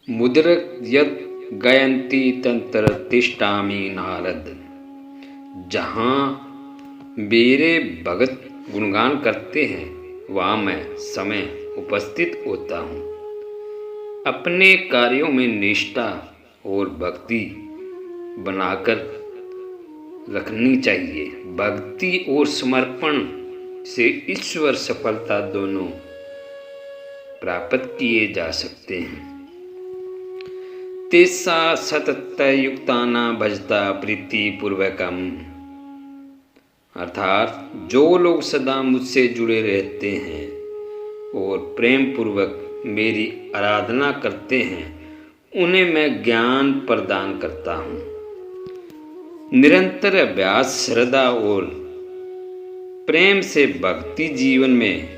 मुद्रक यत् गायन्ति तंत्र तिष्ठामि नारद। जहाँ मेरे भगत गुणगान करते हैं वहाँ मैं समय उपस्थित होता हूँ। अपने कार्यों में निष्ठा और भक्ति बनाकर रखनी चाहिए। भक्ति और समर्पण से ईश्वर सफलता दोनों प्राप्त किए जा सकते हैं। तेसा सतत युक्ताना भजता प्रीति पूर्वकम। अर्थात जो लोग सदा मुझसे जुड़े रहते हैं और प्रेम पूर्वक मेरी आराधना करते हैं उन्हें मैं ज्ञान प्रदान करता हूँ। निरंतर अभ्यास श्रद्धा और प्रेम से भक्ति जीवन में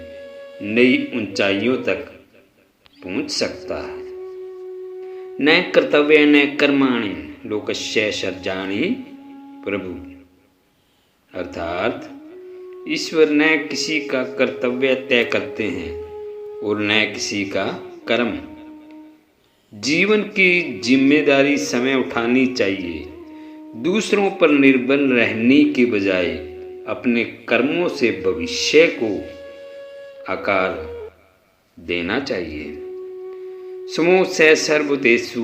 नई ऊंचाइयों तक पहुंच सकता है। न कर्तव्य न कर्माणि लोकस्य सर्जाणि प्रभु। अर्थात ईश्वर न किसी का कर्तव्य तय करते हैं और न किसी का कर्म। जीवन की जिम्मेदारी समय उठानी चाहिए। दूसरों पर निर्भर रहने के बजाय अपने कर्मों से भविष्य को आकार देना चाहिए। समो से सर्वभूतेषु।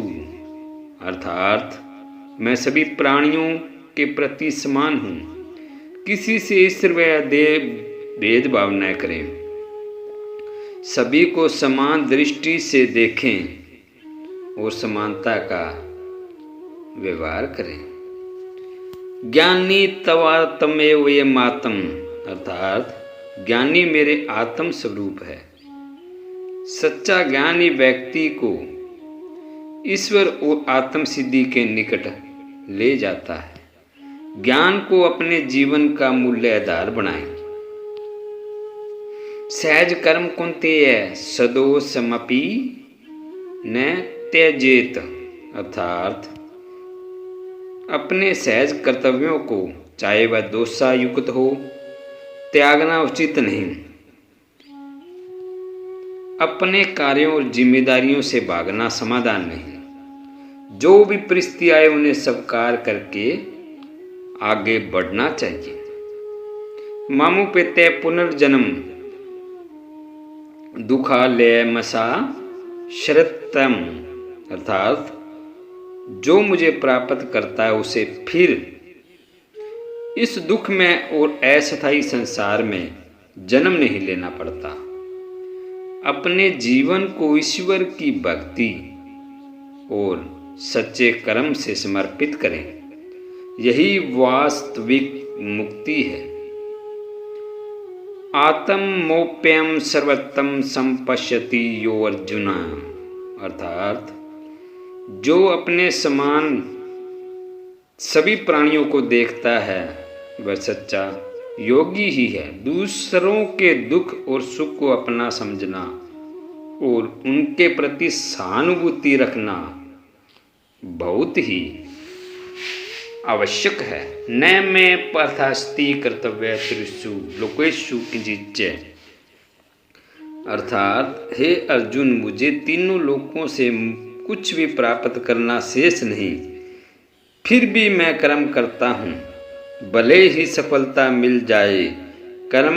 अर्थात मैं सभी प्राणियों के प्रति समान हूँ। किसी से ईश्वर व देव भेदभाव न करें। सभी को समान दृष्टि से देखें और समानता का व्यवहार करें। ज्ञानी तवात्मेव ये मातम। अर्थात ज्ञानी मेरे आत्म स्वरूप है। सच्चा ज्ञानी व्यक्ति को ईश्वर और आत्म सिद्धि के निकट ले जाता है। ज्ञान को अपने जीवन का मूल्य आधार बनाएं। सहज कर्म कुंतेय सदोषमपि न त्यजेत। अर्थात अपने सहज कर्तव्यों को चाहे वह दोषायुक्त हो त्यागना उचित नहीं। अपने कार्यों और जिम्मेदारियों से भागना समाधान नहीं। जो भी परिस्थिति आए उन्हें स्वीकार करके आगे बढ़ना चाहिए। मामु पेते पुनर्जन्म दुखालय मसा शरतम। अर्थात जो मुझे प्राप्त करता है उसे फिर इस दुख में और अस्थायी संसार में जन्म नहीं लेना पड़ता। अपने जीवन को ईश्वर की भक्ति और सच्चे कर्म से समर्पित करें। यही वास्तविक मुक्ति है। आत्मोप्यम सर्वोत्तम संपश्यति यो अर्जुन। अर्थात जो अपने समान सभी प्राणियों को देखता है वह सच्चा योगी ही है। दूसरों के दुख और सुख को अपना समझना और उनके प्रति सहानुभूति रखना बहुत ही आवश्यक है। न में पार्थास्ति कर्तव्य त्रिषु लोकेषु किंचिच्च। अर्थात हे अर्जुन मुझे तीनों लोकों से कुछ भी प्राप्त करना शेष नहीं। फिर भी मैं कर्म करता हूँ। भले ही सफलता मिल जाए कर्म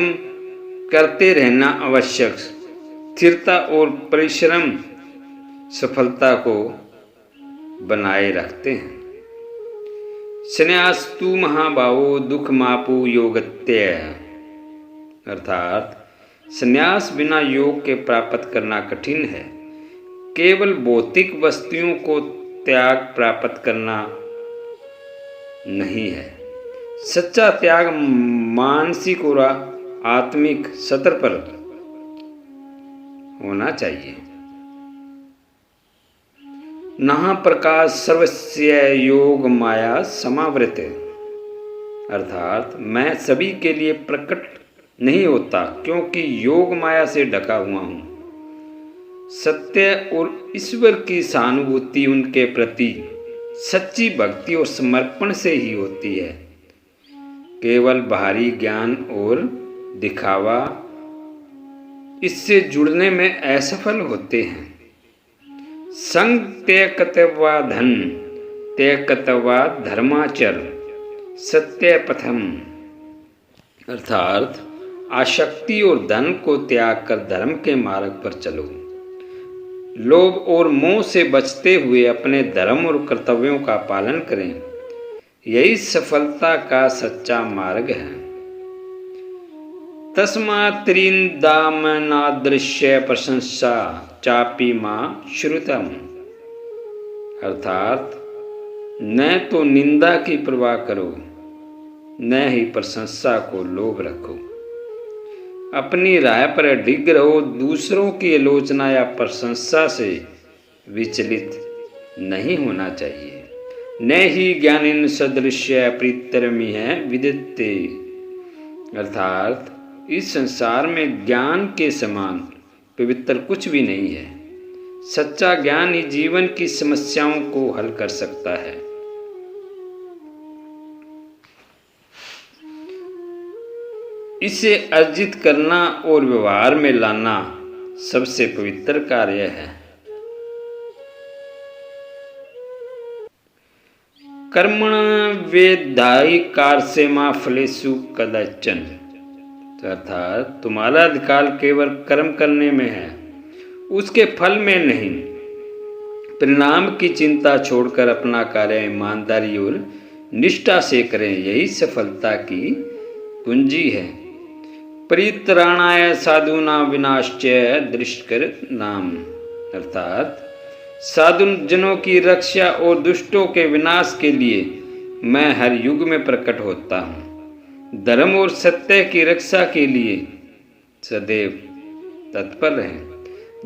करते रहना आवश्यक। स्थिरता और परिश्रम सफलता को बनाए रखते हैं। संन्यास्तु महाबाहो दुख मापु योगत्य। अर्थात संन्यास बिना योग के प्राप्त करना कठिन है। केवल भौतिक वस्तुओं को त्याग प्राप्त करना नहीं है। सच्चा त्याग मानसिक और आत्मिक सतर पर होना चाहिए। नहा प्रकाश सर्वस्य योग माया समावृत। अर्थात मैं सभी के लिए प्रकट नहीं होता क्योंकि योग माया से ढका हुआ हूँ। सत्य और ईश्वर की सहानुभूति उनके प्रति सच्ची भक्ति और समर्पण से ही होती है। केवल बाहरी ज्ञान और दिखावा इससे जुड़ने में असफल होते हैं। संग त्यक्त्वा धन त्यक्त्वा धर्माचर सत्य पथम, अर्थात आसक्ति और धन को त्याग कर धर्म के मार्ग पर चलो। लोभ और मोह से बचते हुए अपने धर्म और कर्तव्यों का पालन करें। यही सफलता का सच्चा मार्ग है। तस्मात् त्रिन्दामनादृश्य प्रशंसा चापि मां श्रुतम, अर्थात न तो निंदा की परवाह करो, न ही प्रशंसा को लोभ रखो। अपनी राय पर अडिग रहो। दूसरों की आलोचना या प्रशंसा से विचलित नहीं होना चाहिए। न ही ज्ञानिन सदृश्य प्रीतरमी है विदिते, अर्थात इस संसार में ज्ञान के समान पवित्र कुछ भी नहीं है। सच्चा ज्ञान ही जीवन की समस्याओं को हल कर सकता है। इसे अर्जित करना और व्यवहार में लाना सबसे पवित्र कार्य है। कर्मण वेदायी कार्य मा फलेषु कदाचन, अर्थात तुम्हारा अधिकार केवल कर्म करने में है, उसके फल में नहीं। परिणाम की चिंता छोड़कर अपना कार्य ईमानदारी और निष्ठा से करें, यही सफलता की कुंजी है। परित्राणाय साधूना विनाश्च दुष्कर नाम, अर्थात साधु जनों की रक्षा और दुष्टों के विनाश के लिए मैं हर युग में प्रकट होता हूँ। धर्म और सत्य की रक्षा के लिए सदैव तत्पर रहें।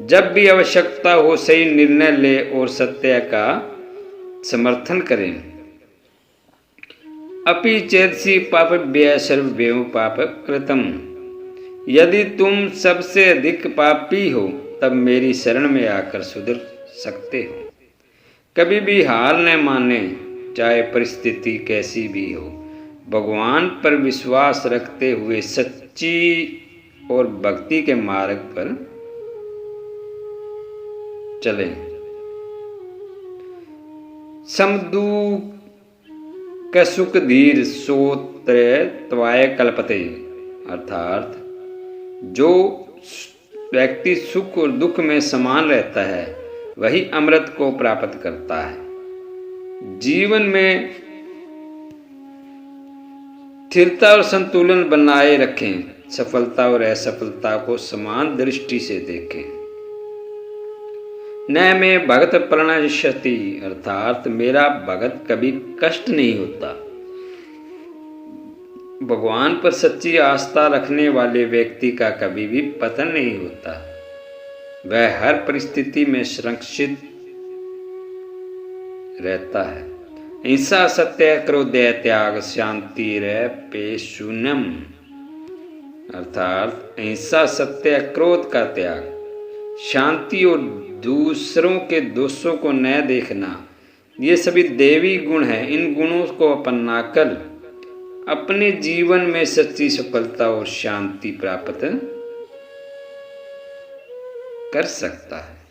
जब भी आवश्यकता हो सही निर्णय ले और सत्य का समर्थन करें। अपि चेदसि पापेभ्यः सर्वभ्यो पाप कृतम, यदि तुम सबसे अधिक पापी हो तब मेरी शरण में आकर सुधर सकते हो। कभी भी हार न माने, चाहे परिस्थिति कैसी भी हो। भगवान पर विश्वास रखते हुए सच्ची और भक्ति के मार्ग पर चलें। समदुःख सुख धीर सोत्र त्वाय कल्पते, अर्थात जो व्यक्ति सुख और दुख में समान रहता है वही अमृत को प्राप्त करता है। जीवन में स्थिरता और संतुलन बनाए रखें। सफलता और असफलता को समान दृष्टि से देखें। न मैं भगत प्रणश्यति, अर्थात मेरा भगत कभी कष्ट नहीं होता। भगवान पर सच्ची आस्था रखने वाले व्यक्ति का कभी भी पतन नहीं होता। वह हर परिस्थिति में सुरक्षित रहता है। हिंसा सत्य क्रोध त्याग शांतिरपि शून्यम, अर्थात हिंसा सत्य क्रोध का त्याग, शांति और दूसरों के दोषों को न देखना, ये सभी देवी गुण हैं। इन गुणों को अपनाकर अपने जीवन में सच्ची सफलता और शांति प्राप्त कर सकता है।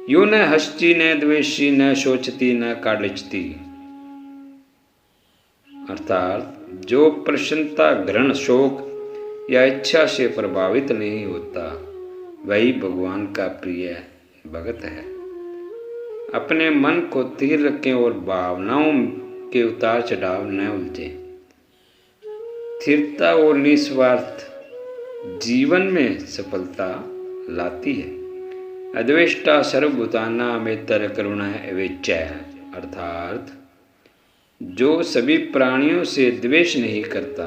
यो न हस्ती न द्वेषी न शोचती न कालिचती, अर्थात जो प्रसन्नता घृण शोक या इच्छा से प्रभावित नहीं होता वही भगवान का प्रिय भगत है। अपने मन को स्थिर रखें और भावनाओं के उतार चढ़ाव न उलझे। स्थिरता और निस्वार्थ जीवन में सफलता लाती है। अद्वेष्टा सर्वभूतानां मेत्तर करुणा एवेच्चय, अर्थात जो सभी प्राणियों से द्वेष नहीं करता,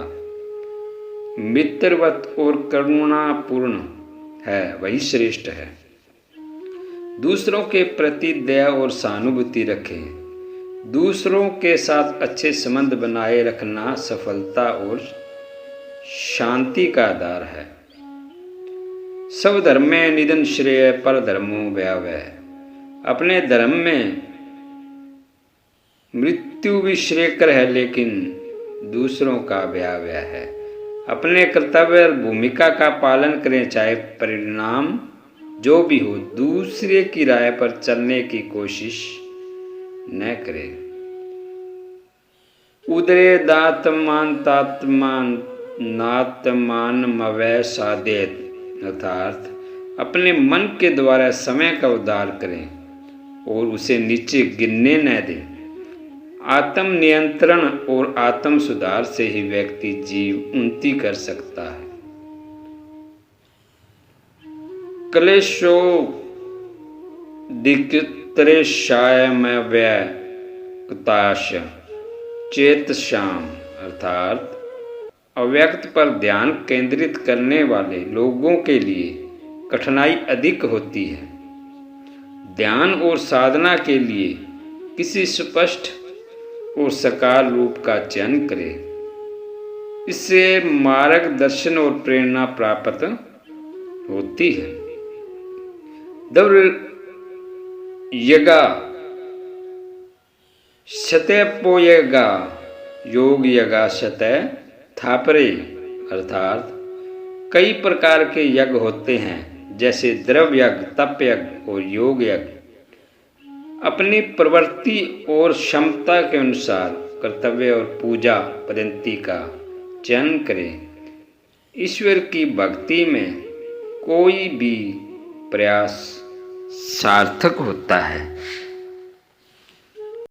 मित्रवत और करुणापूर्ण है, वही श्रेष्ठ है। दूसरों के प्रति दया और सहानुभूति रखें। दूसरों के साथ अच्छे संबंध बनाए रखना सफलता और शांति का आधार है। सब धर्म में निधन श्रेय पर धर्मो भयावह, अपने धर्म में मृत्यु भी श्रेयकर है लेकिन दूसरों का भयावह है। अपने कर्तव्य और भूमिका का पालन करें, चाहे परिणाम जो भी हो, दूसरे की राय पर चलने की कोशिश न करें। उदरे दातमान तात्मान नातमान मवै सादेत, अर्थात अपने मन के द्वारा समय का उद्धार करें और उसे नीचे गिरने न दें। आत्म नियंत्रण और आत्म सुधार से ही व्यक्ति जीव उन्नति कर सकता है। क्लेशो दिक्तरेशाय में व्यय कुताश चेत शाम, अर्थात अव्यक्त पर ध्यान केंद्रित करने वाले लोगों के लिए कठिनाई अधिक होती है। ध्यान और साधना के लिए किसी स्पष्ट और साकार रूप का चयन करें। इससे मार्गदर्शन और प्रेरणा प्राप्त होती है। यगा शतपोयगा योग यगा शत थापरे, अर्थात कई प्रकार के यज्ञ होते हैं, जैसे द्रव्य यज्ञ, तप यज्ञ और योग यज्ञ। अपनी प्रवृत्ति और क्षमता के अनुसार कर्तव्य और पूजा पद्धति का चयन करें। ईश्वर की भक्ति में कोई भी प्रयास सार्थक होता है।